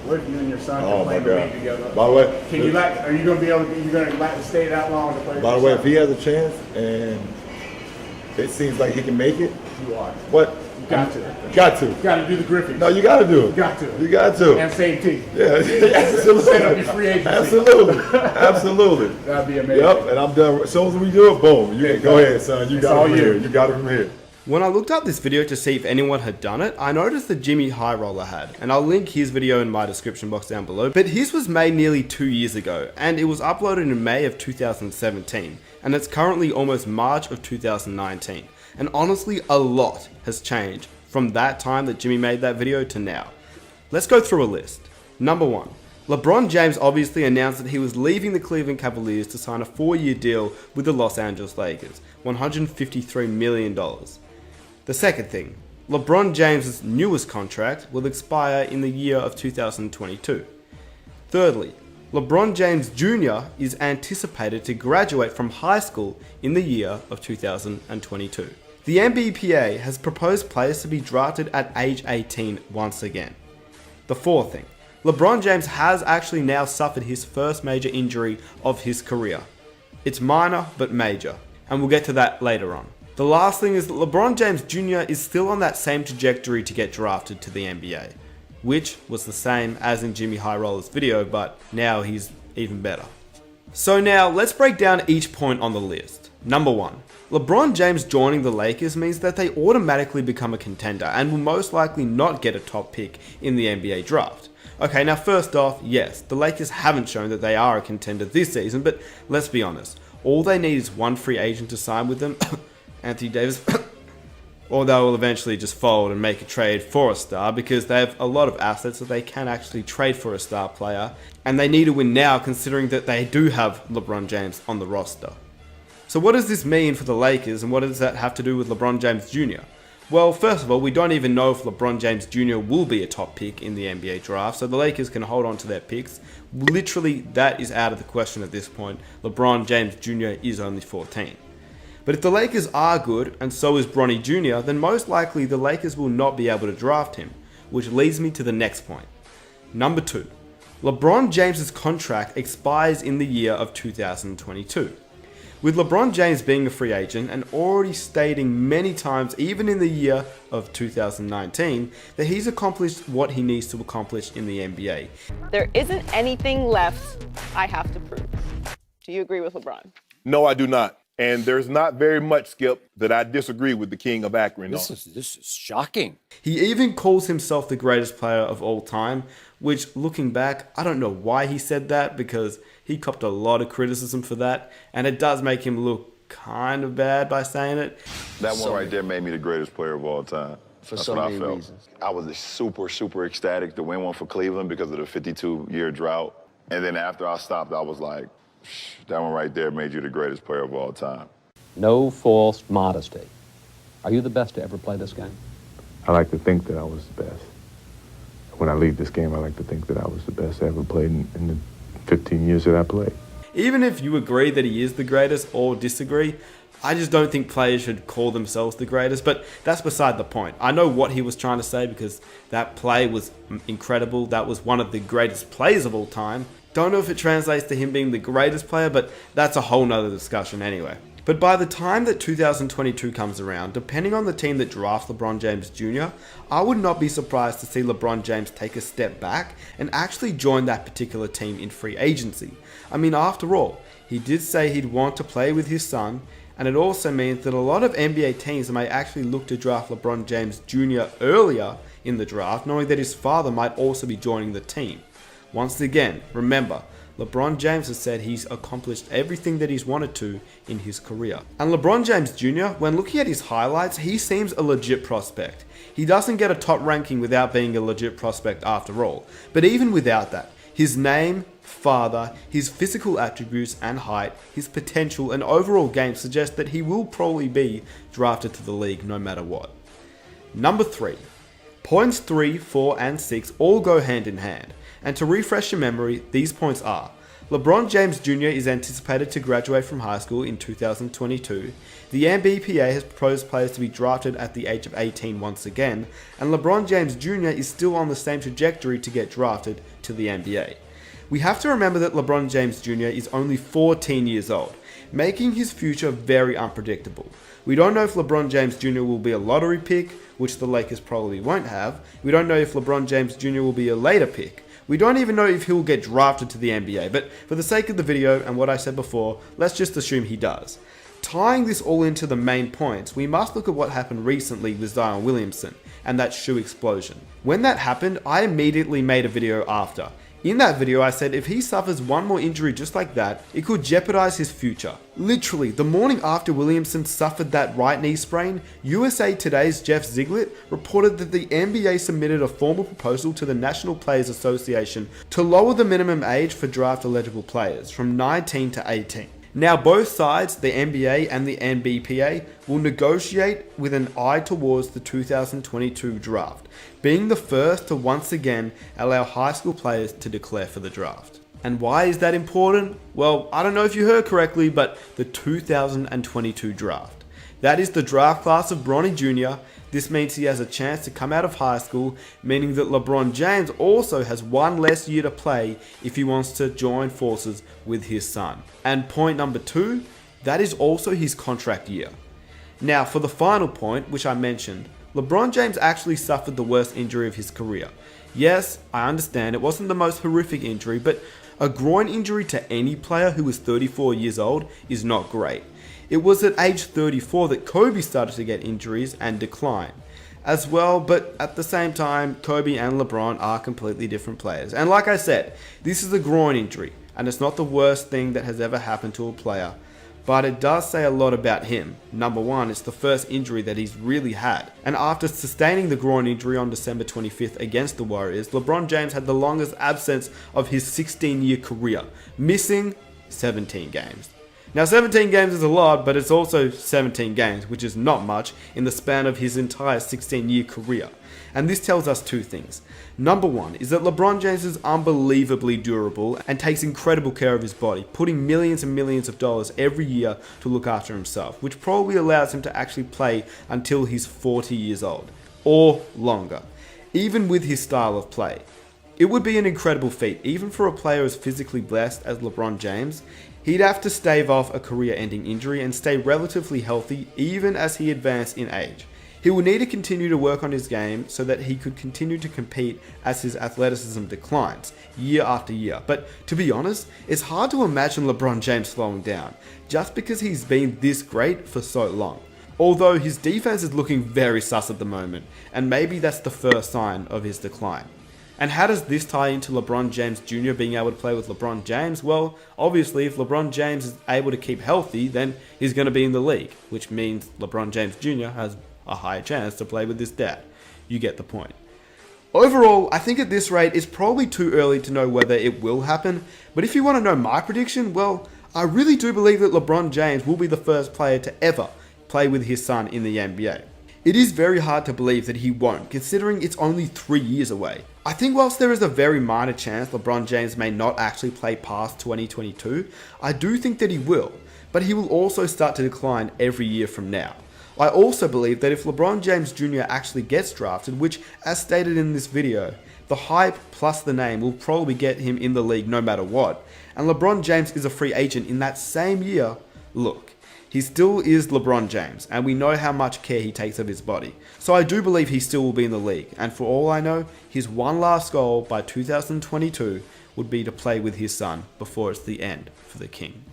What if you and your son Oh can play my in the God. league together? By the way, Can you are you going to be able to, stay that long to play? by the way, if he has a chance and it seems like he can make it, You are. what? You got to. Got to. You got to do the Griffins. No, you got to do it. You got to. You got to. And same team. Yeah, absolutely. Set up your free agency. Absolutely. Absolutely. That'd be amazing. Yep, and I'm done. As soon as we do it, boom. You go ahead, son. You It's got all it from you. here. You got it from here. When I looked up this video to see if anyone had done it, I noticed that Jimmy High Roller had, and I'll link his video in my description box down below, but his was made nearly 2 years ago, and it was uploaded in May of 2017, and it's currently almost March of 2019, and honestly a lot has changed from that time that Jimmy made that video to now. Let's go through a list. Number 1. LeBron James obviously announced that he was leaving the Cleveland Cavaliers to sign a 4-year deal with the Los Angeles Lakers, $153 million. The second thing, LeBron James' newest contract will expire in the year of 2022. Thirdly, LeBron James Jr. is anticipated to graduate from high school in the year of 2022. The NBPA has proposed players to be drafted at age 18 once again. The fourth thing, LeBron James has actually now suffered his first major injury of his career. It's minor but major, and we'll get to that later on. The last thing is that LeBron James Jr. is still on that same trajectory to get drafted to the NBA, which was the same as in Jimmy High Roller's video, but now he's even better. So now let's break down each point on the list. Number 1. LeBron James joining the Lakers means that they automatically become a contender and will most likely not get a top pick in the NBA draft. Okay, now first off, yes, the Lakers haven't shown that they are a contender this season, but let's be honest, all they need is one free agent to sign with them, Anthony Davis, or they will eventually just fold and make a trade for a star because they have a lot of assets that they can actually trade for a star player, and they need to win now considering that they do have LeBron James on the roster. So what does this mean for the Lakers, and what does that have to do with LeBron James Jr.? Well, first of all, we don't even know if LeBron James Jr. will be a top pick in the NBA draft, so the Lakers can hold on to their picks. Literally, that is out of the question at this point. LeBron James Jr. is only 14. But if the Lakers are good, and so is Bronny Jr., then most likely the Lakers will not be able to draft him, which leads me to the next point. Number 2. LeBron James' contract expires in the year of 2022. With LeBron James being a free agent and already stating many times, even in the year of 2019, that he's accomplished what he needs to accomplish in the NBA. There isn't anything left I have to prove. Do you agree with LeBron? No, I do not. And there's not very much, Skip, that I disagree with the king of Akron. This is shocking. He even calls himself the greatest player of all time, which, looking back, I don't know why he said that, because he copped a lot of criticism for that, and it does make him look kind of bad by saying it. That one right there made me the greatest player of all time. For That's so what many I felt. reasons. I was super ecstatic to win one for Cleveland because of the 52-year drought. And then after I stopped, I was like, that one right there made you the greatest player of all time. No false modesty. Are you the best to ever play this game? I like to think that I was the best. When I leave this game, I like to think that I was the best I ever played in the 15 years that I played. Even if you agree that he is the greatest or disagree, I just don't think players should call themselves the greatest, but that's beside the point. I know what he was trying to say because that play was incredible. That was one of the greatest plays of all time. Don't know if it translates to him being the greatest player, but that's a whole nother discussion anyway. But by the time that 2022 comes around, depending on the team that drafts LeBron James Jr., I would not be surprised to see LeBron James take a step back and actually join that particular team in free agency. I mean, after all, he did say he'd want to play with his son, and it also means that a lot of NBA teams may actually look to draft LeBron James Jr. earlier in the draft, knowing that his father might also be joining the team. Once again, remember, LeBron James has said he's accomplished everything that he's wanted to in his career. And LeBron James Jr., when looking at his highlights, he seems a legit prospect. He doesn't get a top ranking without being a legit prospect after all. But even without that, his name, father, his physical attributes and height, his potential and overall game suggest that he will probably be drafted to the league no matter what. Number 3. Points 3, 4 and 6 all go hand in hand. And to refresh your memory, these points are: LeBron James Jr. is anticipated to graduate from high school in 2022, the NBPA has proposed players to be drafted at the age of 18 once again, and LeBron James Jr. is still on the same trajectory to get drafted to the NBA. We have to remember that LeBron James Jr. is only 14 years old, making his future very unpredictable. We don't know if LeBron James Jr. will be a lottery pick, which the Lakers probably won't have. We don't know if LeBron James Jr. will be a later pick. We don't even know if he'll get drafted to the NBA, but for the sake of the video and what I said before, let's just assume he does. Tying this all into the main points, we must look at what happened recently with Zion Williamson and that shoe explosion. When that happened, I immediately made a video after. In that video, I said if he suffers one more injury just like that, it could jeopardize his future. Literally, the morning after Williamson suffered that right knee sprain, USA Today's Jeff Ziegler reported that the NBA submitted a formal proposal to the National Players Association to lower the minimum age for draft eligible players from 19 to 18. Now both sides, the NBA and the NBPA, will negotiate with an eye towards the 2022 draft, being the first to once again allow high school players to declare for the draft. And why is that important? Well, I don't know if you heard correctly, but the 2022 draft. That is the draft class of Bronny Jr. This means he has a chance to come out of high school, meaning that LeBron James also has one less year to play if he wants to join forces with his son. And point number 2, that is also his contract year. Now for the final point, which I mentioned, LeBron James actually suffered the worst injury of his career. Yes, I understand it wasn't the most horrific injury, but a groin injury to any player who is 34 years old is not great. It was at age 34 that Kobe started to get injuries and decline as well, but at the same time, Kobe and LeBron are completely different players. And like I said, this is a groin injury, and it's not the worst thing that has ever happened to a player, but it does say a lot about him. Number 1, it's the first injury that he's really had. And after sustaining the groin injury on December 25th against the Warriors, LeBron James had the longest absence of his 16-year career, missing 17 games. Now 17 games is a lot, but it's also 17 games, which is not much in the span of his entire 16-year career. And this tells us 2 things. Number 1 is that LeBron James is unbelievably durable and takes incredible care of his body, putting millions and millions of dollars every year to look after himself, which probably allows him to actually play until he's 40 years old, or longer, even with his style of play. It would be an incredible feat, even for a player as physically blessed as LeBron James. He'd have to stave off a career-ending injury and stay relatively healthy even as he advanced in age. He will need to continue to work on his game so that he could continue to compete as his athleticism declines year after year. But to be honest, it's hard to imagine LeBron James slowing down just because he's been this great for so long. Although his defense is looking very sus at the moment, and maybe that's the first sign of his decline. And how does this tie into LeBron James Jr. being able to play with LeBron James? Well, obviously, if LeBron James is able to keep healthy, then he's going to be in the league, which means LeBron James Jr. has a higher chance to play with his dad. You get the point. Overall, I think at this rate, it's probably too early to know whether it will happen, but if you want to know my prediction, well, I really do believe that LeBron James will be the first player to ever play with his son in the NBA. It is very hard to believe that he won't, considering it's only 3 years away. I think whilst there is a very minor chance LeBron James may not actually play past 2022, I do think that he will, but he will also start to decline every year from now. I also believe that if LeBron James Jr. actually gets drafted, which as stated in this video, the hype plus the name will probably get him in the league no matter what, and LeBron James is a free agent in that same year, look, he still is LeBron James, and we know how much care he takes of his body. So I do believe he still will be in the league, and for all I know, his one last goal by 2022 would be to play with his son before it's the end for the King.